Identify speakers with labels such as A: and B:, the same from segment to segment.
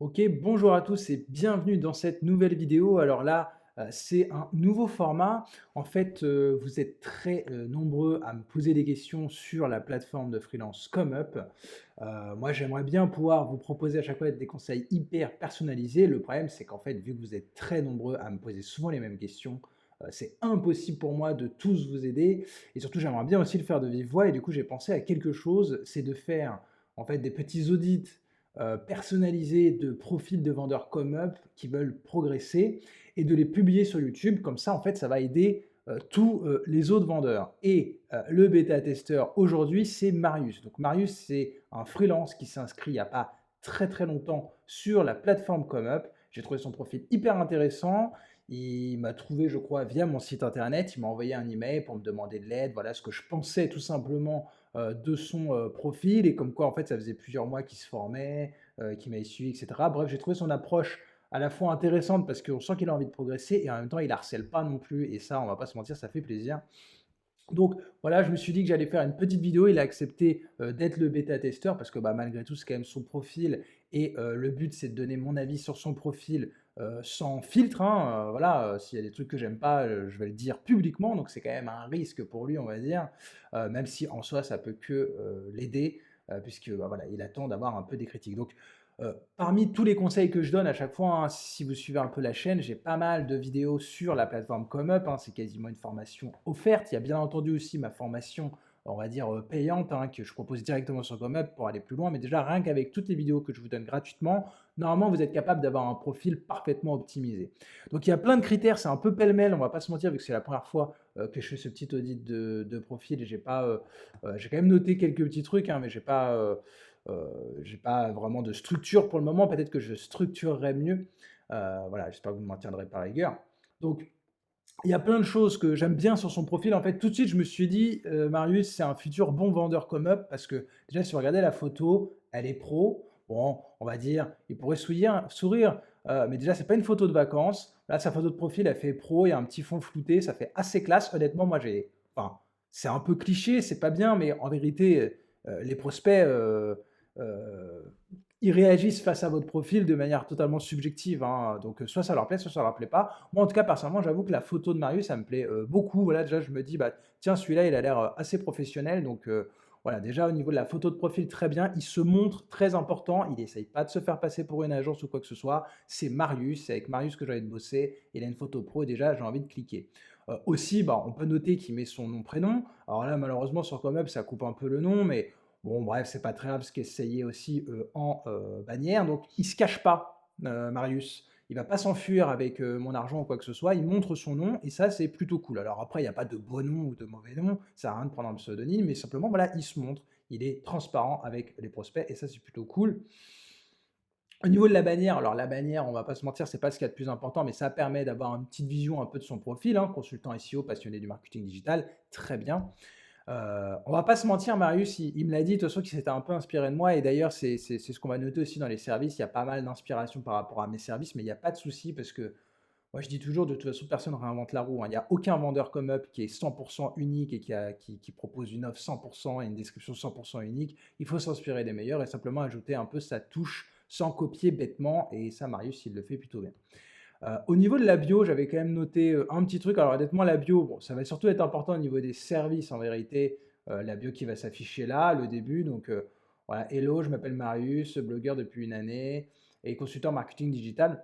A: Ok, bonjour à tous et bienvenue dans cette nouvelle vidéo. Alors là, c'est un nouveau format. En fait, vous êtes très nombreux à me poser des questions sur la plateforme de freelance ComeUp. Moi, j'aimerais bien pouvoir vous proposer à chaque fois des conseils hyper personnalisés. Le problème, c'est qu'en fait, vu que vous êtes très nombreux à me poser souvent les mêmes questions, c'est impossible pour moi de tous vous aider. Et surtout, j'aimerais bien aussi le faire de vive voix. Et du coup, j'ai pensé à quelque chose, c'est de faire en fait des petits audits personnalisés de profils de vendeurs comme Up qui veulent progresser et de les publier sur YouTube. Comme ça, en fait, ça va aider tous les autres vendeurs. Et le bêta-testeur aujourd'hui, c'est Marius. Donc Marius, c'est un freelance qui s'inscrit il n'y a pas très très longtemps sur la plateforme ComeUp. J'ai trouvé son profil hyper intéressant. Il m'a trouvé, je crois, via mon site internet. Il m'a envoyé un email pour me demander de l'aide. Voilà ce que je pensais tout simplement de son profil et comme quoi en fait ça faisait plusieurs mois qu'il se formait, qu'il m'avait suivi, etc. Bref, j'ai trouvé son approche à la fois intéressante parce qu'on sent qu'il a envie de progresser et en même temps il harcèle pas non plus et ça on va pas se mentir ça fait plaisir. Donc voilà, je me suis dit que j'allais faire une petite vidéo. Il a accepté d'être le bêta-testeur parce que bah, malgré tout, c'est quand même son profil. Et le but, c'est de donner mon avis sur son profil sans filtre, hein. Voilà, s'il y a des trucs que j'aime pas, je vais le dire publiquement. Donc c'est quand même un risque pour lui, on va dire. Même si en soi, ça peut que l'aider, puisque bah, voilà, il attend d'avoir un peu des critiques. Donc parmi tous les conseils que je donne à chaque fois, hein, si vous suivez un peu la chaîne, j'ai pas mal de vidéos sur la plateforme ComeUp, hein, c'est quasiment une formation offerte. Il y a bien entendu aussi ma formation, on va dire, payante, hein, que je propose directement sur ComeUp pour aller plus loin. Mais déjà, rien qu'avec toutes les vidéos que je vous donne gratuitement, normalement, vous êtes capable d'avoir un profil parfaitement optimisé. Donc, il y a plein de critères, c'est un peu pêle-mêle, on va pas se mentir, vu que c'est la première fois que je fais ce petit audit de profil. Et j'ai quand même noté quelques petits trucs, hein, mais j'ai pas vraiment de structure pour le moment. Peut-être que je structurerai mieux. Voilà, j'espère que vous m'en tiendrez par rigueur. Donc, il y a plein de choses que j'aime bien sur son profil. En fait, tout de suite, je me suis dit, Marius, c'est un futur bon vendeur comme up parce que déjà, si vous regardez la photo, elle est pro. Bon, on va dire, il pourrait sourire, mais déjà, c'est pas une photo de vacances. Là, sa photo de profil, elle fait pro. Il y a un petit fond flouté, ça fait assez classe. Honnêtement, enfin, c'est un peu cliché, c'est pas bien, mais en vérité, les prospects, euh, ils réagissent face à votre profil de manière totalement subjective, hein. Donc, soit ça leur plaît, soit ça leur plaît pas. Moi, en tout cas, personnellement, j'avoue que la photo de Marius, ça me plaît beaucoup. Voilà, déjà, je me dis, bah, tiens, celui-là, il a l'air assez professionnel. Donc, voilà, déjà, au niveau de la photo de profil, très bien. Il se montre très important. Il n'essaye pas de se faire passer pour une agence ou quoi que ce soit. C'est Marius. C'est avec Marius que j'ai envie de bosser. Il a une photo pro et déjà, j'ai envie de cliquer. Aussi, bah, on peut noter qu'il met son nom, prénom. Alors là, malheureusement, sur Comeup, ça coupe un peu le nom, mais bon, bref, c'est pas très grave, ce qui est essayé aussi en bannière. Donc, il se cache pas, Marius. Il va pas s'enfuir avec mon argent ou quoi que ce soit. Il montre son nom et ça, c'est plutôt cool. Alors après, il n'y a pas de bon nom ou de mauvais nom. Ça sert à rien de prendre un pseudonyme, mais simplement, voilà, il se montre. Il est transparent avec les prospects et ça, c'est plutôt cool. Au niveau de la bannière, alors la bannière, on va pas se mentir, c'est pas ce qu'il y a de plus important, mais ça permet d'avoir une petite vision un peu de son profil, hein, consultant SEO, passionné du marketing digital, très bien. On va pas se mentir, Marius, il me l'a dit, de toute façon, qu'il s'était un peu inspiré de moi. Et d'ailleurs, c'est ce qu'on va noter aussi dans les services. Il y a pas mal d'inspiration par rapport à mes services, mais il n'y a pas de souci parce que moi, je dis toujours, de toute façon, personne ne réinvente la roue, hein. Il n'y a aucun vendeur comme Up qui est 100% unique et qui propose une offre 100% et une description 100% unique. Il faut s'inspirer des meilleurs et simplement ajouter un peu sa touche sans copier bêtement. Et ça, Marius, il le fait plutôt bien. Au niveau de la bio, j'avais quand même noté un petit truc. Alors honnêtement, la bio, bon, ça va surtout être important au niveau des services en vérité. La bio qui va s'afficher là, le début. Donc voilà, hello, je m'appelle Marius, blogueur depuis une année et consultant marketing digital.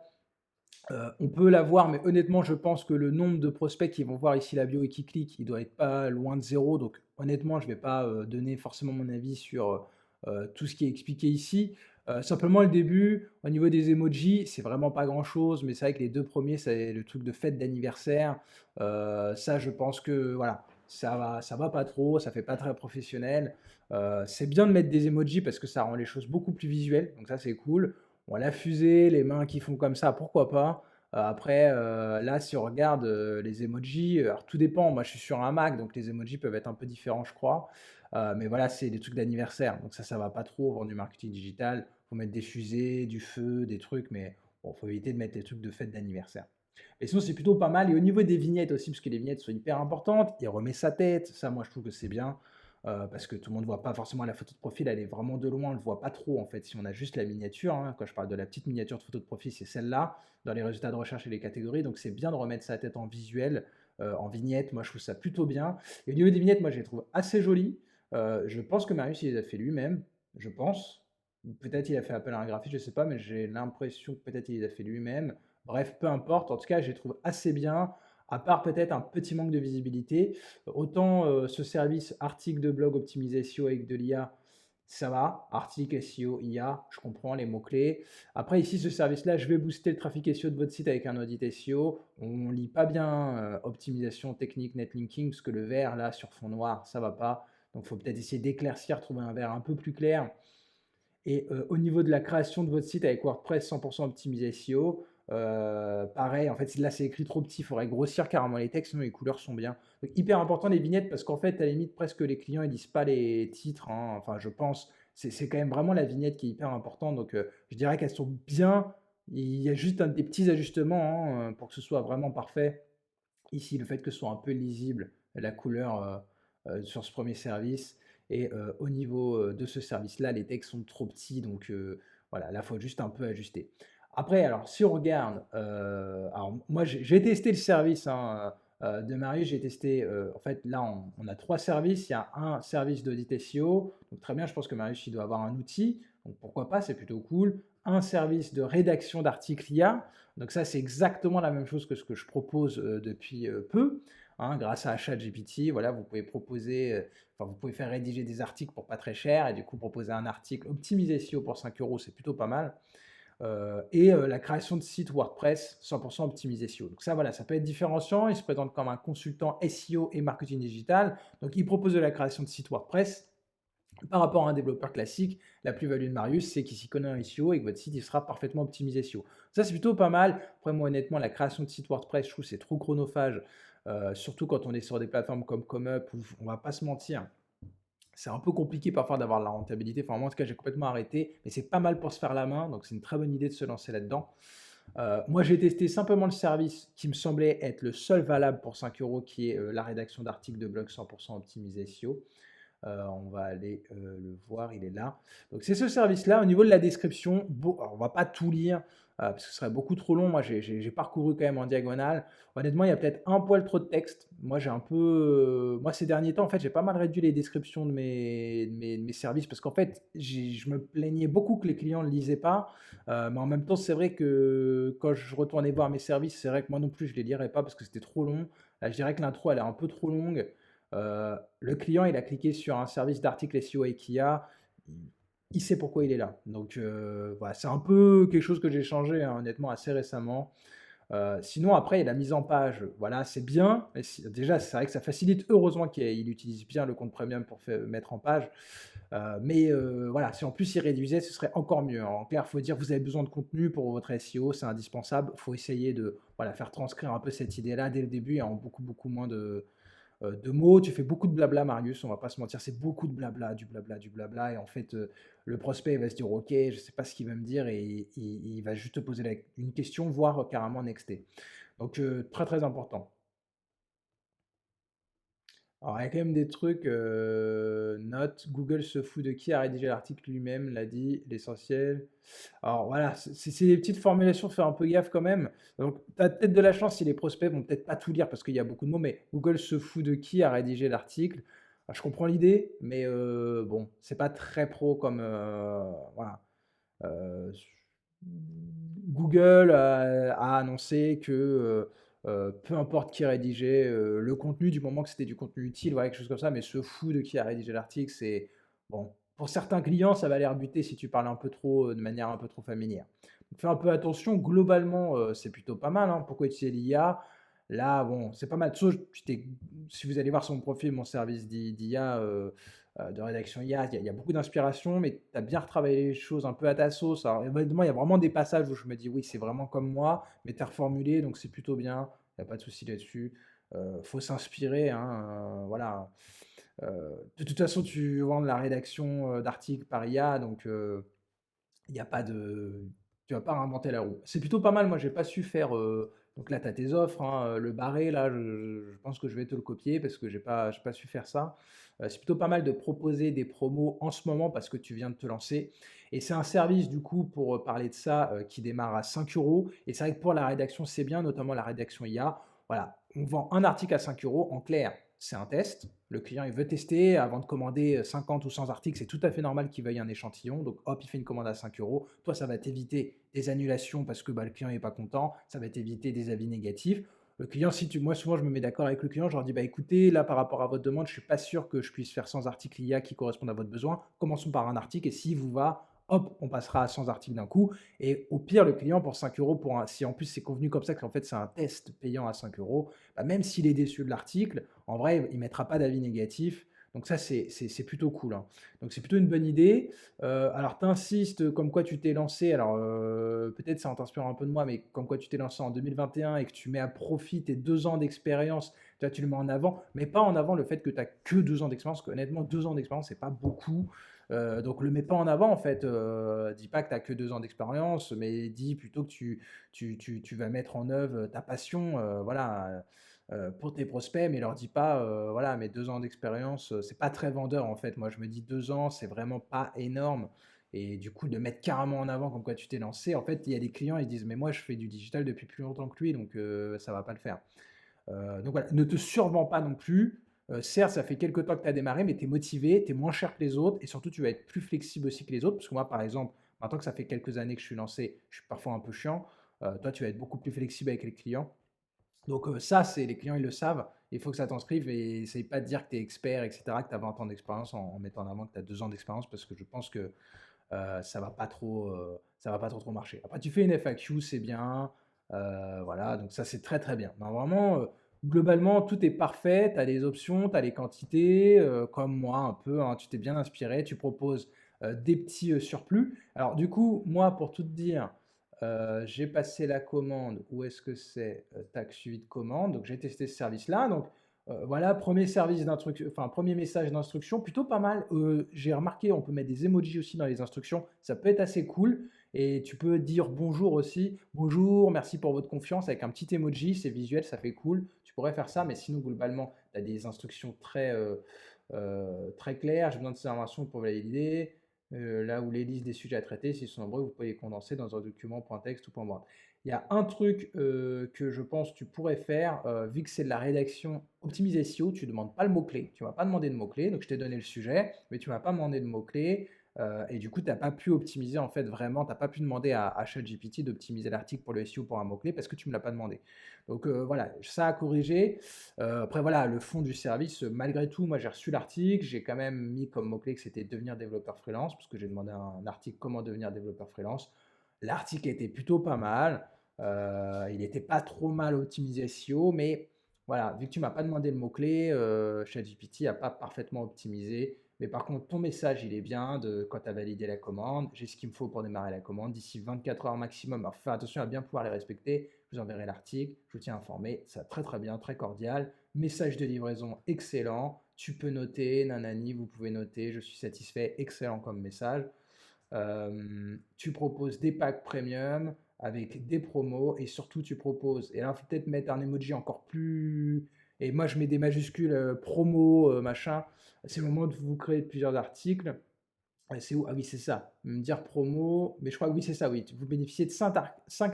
A: On peut la voir, mais honnêtement, je pense que le nombre de prospects qui vont voir ici la bio et qui cliquent, il doit être pas loin de zéro. Donc honnêtement, je ne vais pas donner forcément mon avis sur tout ce qui est expliqué ici. Simplement le début, au niveau des emojis, c'est vraiment pas grand-chose, mais c'est vrai que les deux premiers, c'est le truc de fête d'anniversaire. Ça, je pense que voilà, ça va pas trop, ça fait pas très professionnel. C'est bien de mettre des emojis parce que ça rend les choses beaucoup plus visuelles, donc ça c'est cool. Bon, la fusée, les mains qui font comme ça, pourquoi pas? Après, là, si on regarde, les emojis, alors tout dépend. Moi, je suis sur un Mac, donc les emojis peuvent être un peu différents, je crois. Mais voilà, c'est des trucs d'anniversaire, donc ça va pas trop vendre du marketing digital. Faut mettre des fusées, du feu, des trucs, mais bon, faut éviter de mettre les trucs de fête d'anniversaire. Et sinon, c'est plutôt pas mal et au niveau des vignettes aussi, parce que les vignettes sont hyper importantes, il remet sa tête, ça, moi, je trouve que c'est bien. parce que tout le monde ne voit pas forcément la photo de profil, elle est vraiment de loin, on ne le voit pas trop en fait. Si on a juste la miniature, hein, quand je parle de la petite miniature de photo de profil, c'est celle-là, dans les résultats de recherche et les catégories. Donc c'est bien de remettre sa tête en visuel, en vignette. Moi, je trouve ça plutôt bien. Et au niveau des vignettes, moi, je les trouve assez jolies. Je pense que Marius, il les a fait lui-même, je pense. Peut-être il a fait appel à un graphiste, je ne sais pas, mais j'ai l'impression que peut-être il les a fait lui-même. Bref, peu importe. En tout cas, je les trouve assez bien, à part peut-être un petit manque de visibilité. Autant ce service article de blog optimisé SEO avec de l'IA, ça va. Article, SEO, IA, je comprends les mots-clés. Après, ici, ce service-là, je vais booster le trafic SEO de votre site avec un audit SEO. On ne lit pas bien optimisation technique, netlinking, parce que le vert, là, sur fond noir, ça va pas. Donc, il faut peut-être essayer d'éclaircir, trouver un vert un peu plus clair. Et au niveau de la création de votre site avec WordPress 100% optimisé SEO, pareil, en fait, là c'est écrit trop petit, il faudrait grossir carrément les textes, sinon les couleurs sont bien. Donc, hyper important les vignettes parce qu'en fait, à la limite, presque les clients ils lisent pas les titres, hein. Enfin, je pense, c'est quand même vraiment la vignette qui est hyper importante. Donc, je dirais qu'elles sont bien. Il y a juste des petits ajustements hein, pour que ce soit vraiment parfait. Ici, le fait que ce soit un peu lisible, la couleur sur ce premier service. Et au niveau de ce service-là, les textes sont trop petits, donc voilà, là, il faut juste un peu ajuster. Après, alors, si on regarde, alors moi, j'ai testé le service hein, de Marius, j'ai testé, en fait, là, on a trois services. Il y a un service d'audit SEO, donc très bien, je pense que Marius, il doit avoir un outil, donc pourquoi pas, c'est plutôt cool. Un service de rédaction d'articles IA, donc ça, c'est exactement la même chose que ce que je propose depuis peu, hein, grâce à ChatGPT. Voilà, vous pouvez proposer, enfin, vous pouvez faire rédiger des articles pour pas très cher et du coup proposer un article optimisé SEO pour 5 euros, c'est plutôt pas mal. Et la création de sites WordPress 100% optimisé SEO. Donc ça, voilà, ça peut être différenciant. Il se présente comme un consultant SEO et marketing digital. Donc il propose de la création de sites WordPress. Par rapport à un développeur classique, la plus-value de Marius, c'est qu'il s'y connaît en SEO et que votre site il sera parfaitement optimisé SEO. Ça, c'est plutôt pas mal. Après, moi, honnêtement, la création de site WordPress, je trouve que c'est trop chronophage, surtout quand on est sur des plateformes comme ComeUp, où on va pas se mentir. C'est un peu compliqué parfois d'avoir de la rentabilité. Enfin, moi, en tout cas, j'ai complètement arrêté, mais c'est pas mal pour se faire la main, donc c'est une très bonne idée de se lancer là-dedans. Moi, j'ai testé simplement le service qui me semblait être le seul valable pour 5 euros, qui est la rédaction d'articles de blog 100% optimisé SEO. On va aller le voir, il est là. Donc c'est ce service-là. Au niveau de la description, bon, alors, on va pas tout lire parce que ce serait beaucoup trop long. Moi, j'ai parcouru quand même en diagonale. Honnêtement, il y a peut-être un poil trop de texte. Moi, j'ai un peu, moi ces derniers temps, en fait, j'ai pas mal réduit les descriptions de mes services parce qu'en fait, je me plaignais beaucoup que les clients ne lisaient pas. Mais en même temps, c'est vrai que quand je retournais voir mes services, c'est vrai que moi non plus, je les lirais pas parce que c'était trop long. Là, je dirais que l'intro, elle est un peu trop longue. Le client, il a cliqué sur un service d'article SEO avec IA, il sait pourquoi il est là. Donc voilà, c'est un peu quelque chose que j'ai changé hein, honnêtement assez récemment. Sinon, après, il y a la mise en page. Voilà, c'est bien. Déjà, c'est vrai que ça facilite. Heureusement qu'il utilise bien le compte premium pour mettre en page. Mais voilà, si en plus il réduisait, ce serait encore mieux. En clair, il faut dire que vous avez besoin de contenu pour votre SEO, c'est indispensable. Il faut essayer de voilà, faire transcrire un peu cette idée-là dès le début et en beaucoup, beaucoup moins de mots. Tu fais beaucoup de blabla, Marius, on va pas se mentir, c'est beaucoup de blabla, du blabla, du blabla. Et en fait, le prospect il va se dire, OK, je sais pas ce qu'il va me dire, et il va juste te poser une question, voire carrément nexter. Donc, très très important. Alors, il y a quand même des trucs, notes, Google se fout de qui a rédigé l'article lui-même, l'a dit, l'essentiel. Alors voilà, c'est des petites formulations, fais un peu gaffe quand même. Donc, tu as peut-être de la chance si les prospects vont peut-être pas tout lire parce qu'il y a beaucoup de mots, mais Google se fout de qui a rédigé l'article. Alors, je comprends l'idée, mais bon, c'est pas très pro comme, voilà. Euh, Google a annoncé que peu importe qui rédigeait le contenu, du moment que c'était du contenu utile, voilà, quelque chose comme ça, mais se fout de qui a rédigé l'article, c'est bon. Pour certains clients, ça va les rebuter si tu parles un peu trop, de manière un peu trop familière. Donc, fais un peu attention. Globalement, c'est plutôt pas mal. Hein. Pourquoi utiliser l'IA? Là, bon, c'est pas mal. Sauf, si vous allez voir sur mon profil, mon service d'IA, de rédaction IA, il y a beaucoup d'inspiration, mais tu as bien retravaillé les choses un peu à ta sauce. Alors, évidemment, il y a vraiment des passages où je me dis, oui, c'est vraiment comme moi, mais tu as reformulé, donc c'est plutôt bien. Il n'y a pas de souci là-dessus. Faut s'inspirer, hein, voilà. De toute façon, tu vends de la rédaction d'articles par IA, donc il n'y a pas de. Tu vas pas réinventer la roue. C'est plutôt pas mal. Moi, j'ai pas su faire Donc là, tu as tes offres, hein, le barré, là, je pense que je vais te le copier parce que j'ai pas su faire ça. C'est plutôt pas mal de proposer des promos en ce moment parce que tu viens de te lancer et c'est un service du coup pour, parler de ça, qui démarre à 5 € et c'est vrai que pour la rédaction, c'est bien, notamment la rédaction IA. Voilà, on vend un article à 5 €. En clair, c'est un test. Le client, il veut tester avant de commander, 50 ou 100 articles. C'est tout à fait normal qu'il veuille un échantillon. Donc hop, il fait une commande à 5 €. Toi, ça va t'éviter des annulations parce que, bah, le client n'est pas content. Ça va t'éviter des avis négatifs. Le client, si tu moi, souvent, je me mets d'accord avec le client. Je leur dis: «Bah, écoutez, là, par rapport à votre demande, je suis pas sûr que je puisse faire 100 articles IA qui correspondent à votre besoin. Commençons par un article et s'il vous va, hop, on passera à 100 articles d'un coup» et au pire, le client pour 5 € pour un si en plus c'est convenu comme ça qu'en fait c'est un test payant à 5 €, bah, même s'il est déçu de l'article, en vrai, il mettra pas d'avis négatif. Donc ça, c'est plutôt cool, hein. Donc c'est plutôt une bonne idée. Alors tu insistes comme quoi tu t'es lancé, alors, peut-être ça en t'inspire un peu de moi, mais comme quoi tu t'es lancé en 2021 et que tu mets à profit tes 2 ans d'expérience, tu vois, tu le mets en avant, mais pas en avant le fait que tu as que 2 ans d'expérience, parce qu'honnêtement 2 ans d'expérience, c'est pas beaucoup. Donc le mets pas en avant en fait, dis pas que tu as que 2 ans d'expérience, mais dis plutôt que tu vas mettre en œuvre ta passion, voilà, pour tes prospects, mais leur dis pas, voilà, mes 2 ans d'expérience, c'est pas très vendeur en fait. Moi, je me dis 2 ans, c'est vraiment pas énorme et du coup, de mettre carrément en avant comme quoi tu t'es lancé, en fait, il y a des clients, ils disent: «Mais moi, je fais du digital depuis plus longtemps que lui, donc ça va pas le faire». Donc voilà, ne te survends pas non plus. Certes, ça fait quelque temps que tu as démarré, mais tu es motivé, tu es moins cher que les autres et surtout, tu vas être plus flexible aussi que les autres. Parce que moi, par exemple, maintenant que ça fait quelques années que je suis lancé, je suis parfois un peu chiant. Toi, tu vas être beaucoup plus flexible avec les clients. Donc ça, c'est les clients, ils le savent. Il faut que ça t'inscrive et essaye pas de dire que tu es expert, et cetera, que tu as 20 ans d'expérience en mettant en avant que tu as 2 ans d'expérience parce que je pense que ça va pas trop marcher. Après, tu fais une FAQ, c'est bien, voilà, donc ça, c'est très, très bien. Non, vraiment, globalement, tout est parfait. Tu as les options, tu as les quantités, comme moi un peu, hein, tu t'es bien inspiré, tu proposes, des petits, surplus. Alors du coup, moi, pour tout te dire, j'ai passé la commande. Où est-ce que c'est? Tac, suivi de commande. Donc j'ai testé ce service-là. Donc, voilà, premier service d'instruction, enfin, premier message d'instruction, plutôt pas mal. J'ai remarqué, on peut mettre des emojis aussi dans les instructions. Ça peut être assez cool. Et tu peux dire bonjour aussi. Bonjour, merci pour votre confiance avec un petit emoji. C'est visuel, ça fait cool. Tu pourrais faire ça, mais sinon, globalement, tu as des instructions très claires. J'ai besoin de ces informations pour valider. Là où les listes des sujets à traiter, s'ils sont nombreux, vous pouvez les condenser dans un document point texte ou point Word. Il y a un truc que je pense que tu pourrais faire, vu que c'est de la rédaction optimisée SEO, tu ne demandes pas le mot-clé. Tu ne vas pas demander de mots-clés, donc je t'ai donné le sujet, mais tu ne vas pas demander de mots-clés. Et du coup, tu n'as pas pu optimiser en fait vraiment, tu n'as pas pu demander à ChatGPT d'optimiser l'article pour le SEO pour un mot-clé parce que tu ne me l'as pas demandé. Donc voilà, ça à corriger. Après voilà, le fond du service, malgré tout, moi j'ai reçu l'article, j'ai quand même mis comme mot-clé que c'était devenir développeur freelance, parce que j'ai demandé un article comment devenir développeur freelance. L'article était plutôt pas mal, il n'était pas trop mal optimisé SEO, mais voilà, vu que tu m'as pas demandé le mot-clé, ChatGPT n'a pas parfaitement optimisé. Mais par contre, ton message, il est bien de quand tu as validé la commande. J'ai ce qu'il me faut pour démarrer la commande d'ici 24 heures maximum. Alors, fais attention à bien pouvoir les respecter. Je vous enverrai l'article. Je vous tiens informé. Ça très très bien, très cordial. Message de livraison excellent. Tu peux noter, nanani, vous pouvez noter. Je suis satisfait. Excellent comme message. Tu proposes des packs premium avec des promos et surtout tu proposes, et là il faut peut-être mettre un emoji encore plus, et moi je mets des majuscules promo, machin, c'est le moment de vous créer plusieurs articles. C'est où? Ah oui, c'est ça. Me dire promo, mais je crois que oui, c'est ça, oui. Vous bénéficiez de 5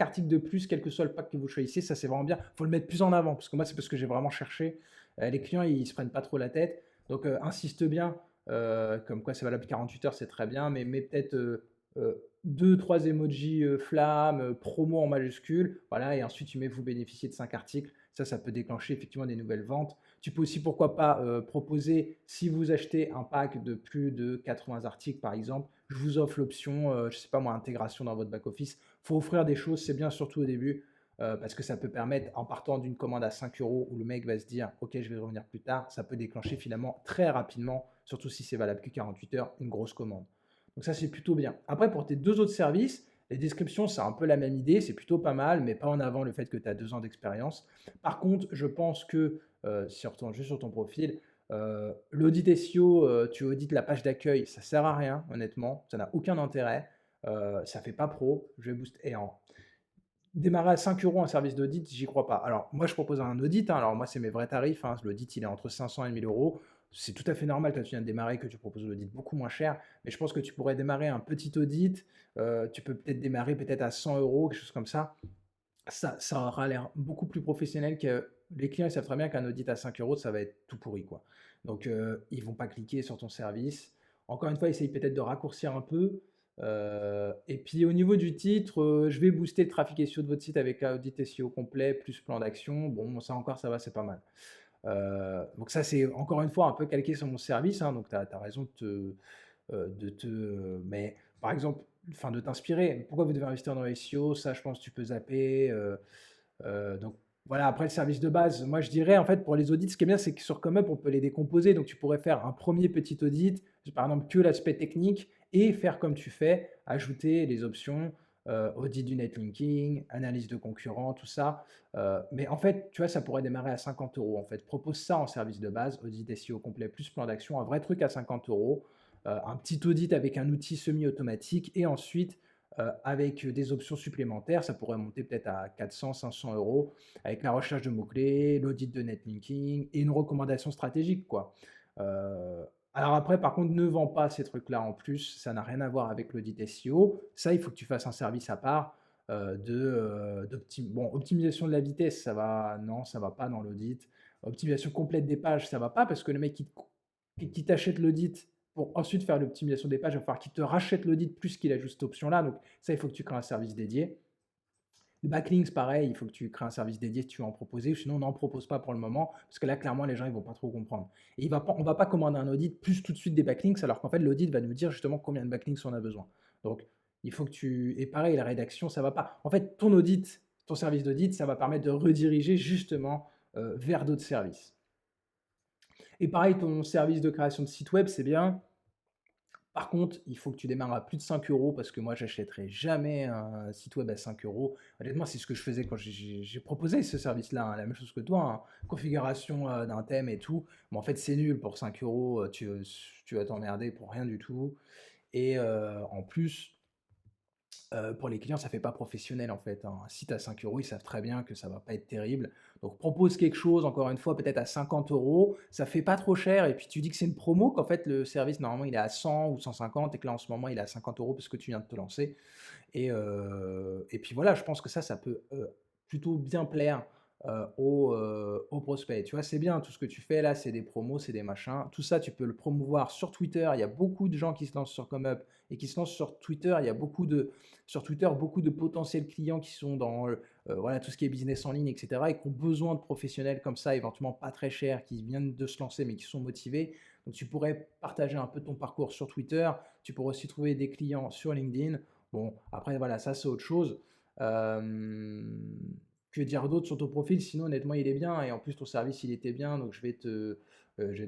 A: articles de plus, quel que soit le pack que vous choisissez. Ça, c'est vraiment bien. Il faut le mettre plus en avant, parce que moi, c'est parce que j'ai vraiment cherché. Les clients, ils se prennent pas trop la tête. Donc, insiste bien. Comme quoi, c'est valable 48 heures, c'est très bien. Mais mets peut-être 2, 3 emojis flammes, promo en majuscule. Voilà, et ensuite, tu mets vous bénéficiez de 5 articles. Ça peut déclencher effectivement des nouvelles ventes. Tu peux aussi, pourquoi pas, proposer, si vous achetez un pack de plus de 80 articles, par exemple, je vous offre l'option, je ne sais pas moi, intégration dans votre back-office. Il faut offrir des choses, c'est bien surtout au début, parce que ça peut permettre, en partant d'une commande à 5 € où le mec va se dire, ok, je vais revenir plus tard, ça peut déclencher finalement très rapidement, surtout si c'est valable que 48 heures, une grosse commande. Donc ça, c'est plutôt bien. Après, pour tes 2 autres services, les descriptions, c'est un peu la même idée, c'est plutôt pas mal, mais pas en avant le fait que tu as 2 ans d'expérience. Par contre, je pense que juste sur ton profil. L'audit SEO, tu audites la page d'accueil, ça sert à rien, honnêtement, ça n'a aucun intérêt, ça fait pas pro. Je vais booster. Démarrer à 5 € un service d'audit, j'y crois pas. Alors moi, je propose un audit, hein, alors moi, c'est mes vrais tarifs, hein. L'audit, il est entre 500 et 1 000 €. C'est tout à fait normal, toi, tu viens de démarrer, que tu proposes l'audit beaucoup moins cher, mais je pense que tu pourrais démarrer un petit audit, tu peux peut-être démarrer peut-être à 100 €, quelque chose comme ça. Ça aura l'air beaucoup plus professionnel que les clients, ils savent très bien qu'un audit à 5 €, ça va être tout pourri, quoi. Donc ils vont pas cliquer sur ton service. Encore une fois, essaye peut-être de raccourcir un peu, et puis au niveau du titre, je vais booster le trafic SEO de votre site avec un audit SEO complet plus plan d'action. Bon, ça encore, ça va, c'est pas mal. Donc ça, c'est encore une fois un peu calqué sur mon service, hein, donc tu as raison mais par exemple, enfin de t'inspirer. Pourquoi vous devez investir dans le SEO? Ça, je pense que tu peux zapper, donc voilà, après le service de base, moi je dirais en fait pour les audits, ce qui est bien, c'est que sur ComeUp, on peut les décomposer. Donc tu pourrais faire un premier petit audit, par exemple que l'aspect technique, et faire comme tu fais, ajouter les options, audit du netlinking, analyse de concurrents, tout ça. Mais en fait, tu vois, ça pourrait démarrer à 50 € en fait. Propose ça en service de base, audit SEO complet plus plan d'action, un vrai truc à 50 €, un petit audit avec un outil semi-automatique, et ensuite avec des options supplémentaires, ça pourrait monter peut-être à 400-500 € avec la recherche de mots-clés, l'audit de netlinking et une recommandation stratégique, quoi. Euh, alors après, par contre, ne vends pas ces trucs-là en plus, ça n'a rien à voir avec l'audit SEO. Ça, il faut que tu fasses un service à part bon, optimisation de la vitesse, ça va, non, ça va pas dans l'audit. Optimisation complète des pages, ça va pas parce que le mec qui t'achète l'audit pour ensuite faire l'optimisation des pages, il va falloir qu'il te rachète l'audit plus qu'il ajoute cette option-là. Donc ça, il faut que tu crées un service dédié. Les backlinks, pareil, il faut que tu crées un service dédié si tu veux en proposer, ou sinon on n'en propose pas pour le moment, parce que là, clairement, les gens, ils vont pas trop comprendre. Et on ne va pas commander un audit plus tout de suite des backlinks, alors qu'en fait, l'audit va nous dire justement combien de backlinks on a besoin. Donc, il faut que tu... Et pareil, la rédaction, ça va pas. En fait, ton audit, ton service d'audit, ça va permettre de rediriger justement vers d'autres services. Et pareil, ton service de création de site web, c'est bien. Par contre, il faut que tu démarres à plus de 5 € parce que moi, j'achèterai jamais un site web à 5 euros. Honnêtement, c'est ce que je faisais quand j'ai proposé ce service-là, hein, la même chose que toi, hein, configuration d'un thème et tout. Mais en fait, c'est nul pour 5 €, tu vas t'emmerder pour rien du tout. Et en plus, pour les clients, ça fait pas professionnel en fait, hein. Un site à 5 €, ils savent très bien que ça va pas être terrible. Donc propose quelque chose, encore une fois, peut-être à 50 €, ça fait pas trop cher et puis tu dis que c'est une promo, qu'en fait le service normalement il est à 100 ou 150 et que là en ce moment il est à 50 € parce que tu viens de te lancer. Et puis voilà, je pense que ça peut, plutôt bien plaire, aux prospects. Tu vois? C'est bien tout ce que tu fais là, c'est des promos, c'est des machins. Tout ça, tu peux le promouvoir sur Twitter. Il y a beaucoup de gens qui se lancent sur ComeUp et qui se lancent sur Twitter. Il y a sur Twitter, beaucoup de potentiels clients qui sont dans, voilà, tout ce qui est business en ligne et cetera et qui ont besoin de professionnels comme ça, éventuellement pas très chers, qui viennent de se lancer mais qui sont motivés. Donc tu pourrais partager un peu ton parcours sur Twitter. Tu pourrais aussi trouver des clients sur LinkedIn. Bon, après, voilà, ça c'est autre chose. Que dire d'autre sur ton profil? Sinon, honnêtement, il est bien. Et en plus, ton service, il était bien. Donc, je vais te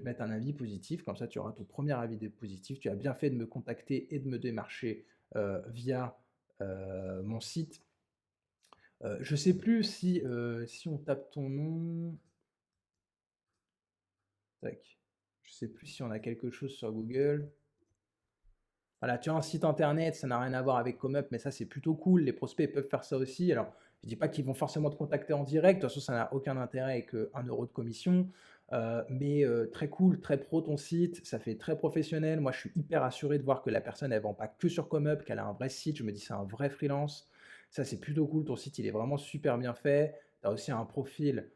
A: mettre un avis positif. Comme ça, tu auras ton premier avis positif. Tu as bien fait de me contacter et de me démarcher via mon site. Je sais plus si on tape ton nom. Tac. Je sais plus si on a quelque chose sur Google. Voilà, tu as un site internet, ça n'a rien à voir avec ComeUp, mais ça c'est plutôt cool. Les prospects peuvent faire ça aussi. Alors, je ne dis pas qu'ils vont forcément te contacter en direct, de toute façon ça n'a aucun intérêt avec 1 € de commission. Mais très cool, très pro ton site, ça fait très professionnel. Moi je suis hyper assuré de voir que la personne elle vend pas que sur ComeUp, qu'elle a un vrai site. Je me dis c'est un vrai freelance. Ça c'est plutôt cool, ton site il est vraiment super bien fait. Tu as aussi un profil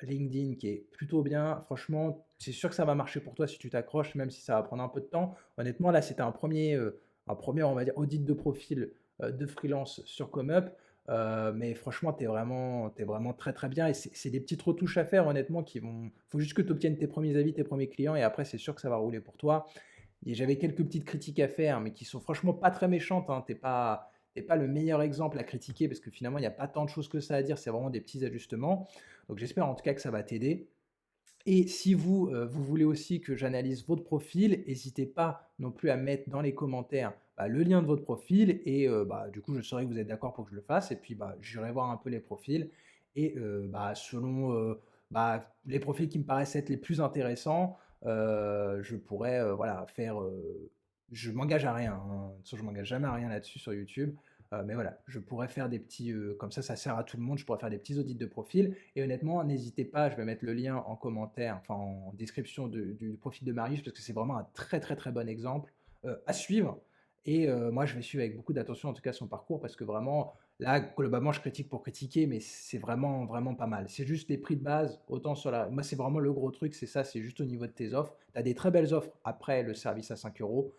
A: LinkedIn qui est plutôt bien. Franchement, c'est sûr que ça va marcher pour toi si tu t'accroches, même si ça va prendre un peu de temps. Honnêtement, là, c'était un premier, on va dire, audit de profil de freelance sur ComeUp. Mais franchement, t'es vraiment très très bien. Et c'est des petites retouches à faire, honnêtement, qui vont. Faut juste que tu obtiennes tes premiers avis, tes premiers clients, et après, c'est sûr que ça va rouler pour toi. Et j'avais quelques petites critiques à faire, mais qui sont franchement pas très méchantes, hein. T'es pas le meilleur exemple à critiquer parce que finalement, il n'y a pas tant de choses que ça à dire. C'est vraiment des petits ajustements. Donc, j'espère en tout cas que ça va t'aider. Et si vous voulez aussi que j'analyse votre profil, n'hésitez pas non plus à mettre dans les commentaires, bah, le lien de votre profil et bah, du coup, je saurai que vous êtes d'accord pour que je le fasse et puis, bah, j'irai voir un peu les profils et bah, selon, bah, les profils qui me paraissent être les plus intéressants, je pourrais, voilà, faire, je m'engage à rien, hein. De toute façon, je m'engage jamais à rien là-dessus sur YouTube. Mais voilà, je pourrais faire des petits, comme ça sert à tout le monde, je pourrais faire des petits audits de profil et honnêtement, n'hésitez pas, je vais mettre le lien en commentaire, enfin en description du profil de Marius parce que c'est vraiment un très, très, très bon exemple, à suivre et moi je vais suivre avec beaucoup d'attention en tout cas son parcours parce que vraiment là, globalement, je critique pour critiquer, mais c'est vraiment, vraiment pas mal. C'est juste les prix de base, autant sur la moi, c'est vraiment le gros truc, c'est ça, c'est juste au niveau de tes offres. Tu as des très belles offres après le service à 5 €,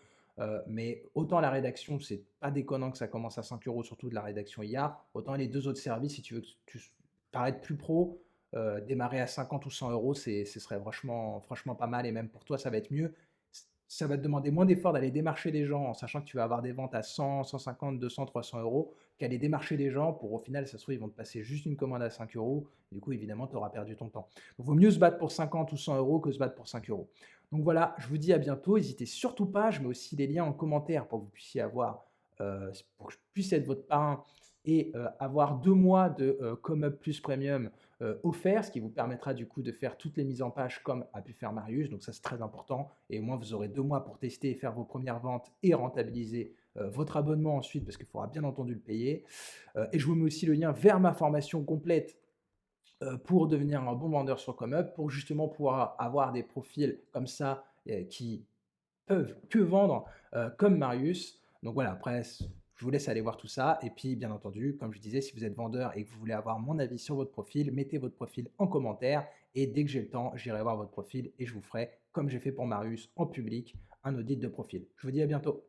A: mais autant la rédaction, c'est pas déconnant que ça commence à 5 €, surtout de la rédaction IA, autant les 2 autres services, si tu veux que tu paraître plus pro, démarrer à 50 ou 100 €, ce serait franchement pas mal et même pour toi, ça va être mieux. Ça va te demander moins d'efforts d'aller démarcher des gens en sachant que tu vas avoir des ventes à 100, 150, 200, 300 € qu'aller démarcher des gens pour au final, ça se trouve, ils vont te passer juste une commande à 5 €. Du coup, évidemment, tu auras perdu ton temps. Il vaut mieux se battre pour 50 ou 100 € que se battre pour 5 €. Donc voilà, je vous dis à bientôt. N'hésitez surtout pas, je mets aussi les liens en commentaire pour que vous puissiez avoir, pour que je puisse être votre parrain et avoir 2 mois de ComeUp Plus Premium offert, ce qui vous permettra du coup de faire toutes les mises en page comme a pu faire Marius. Donc ça, c'est très important. Et au moins, vous aurez 2 mois pour tester et faire vos premières ventes et rentabiliser votre abonnement ensuite, parce qu'il faudra bien entendu le payer. Et je vous mets aussi le lien vers ma formation complète pour devenir un bon vendeur sur ComeUp, pour justement pouvoir avoir des profils comme ça qui peuvent que vendre comme Marius. Donc voilà, après, je vous laisse aller voir tout ça. Et puis, bien entendu, comme je disais, si vous êtes vendeur et que vous voulez avoir mon avis sur votre profil, mettez votre profil en commentaire. Et dès que j'ai le temps, j'irai voir votre profil et je vous ferai, comme j'ai fait pour Marius en public, un audit de profil. Je vous dis à bientôt.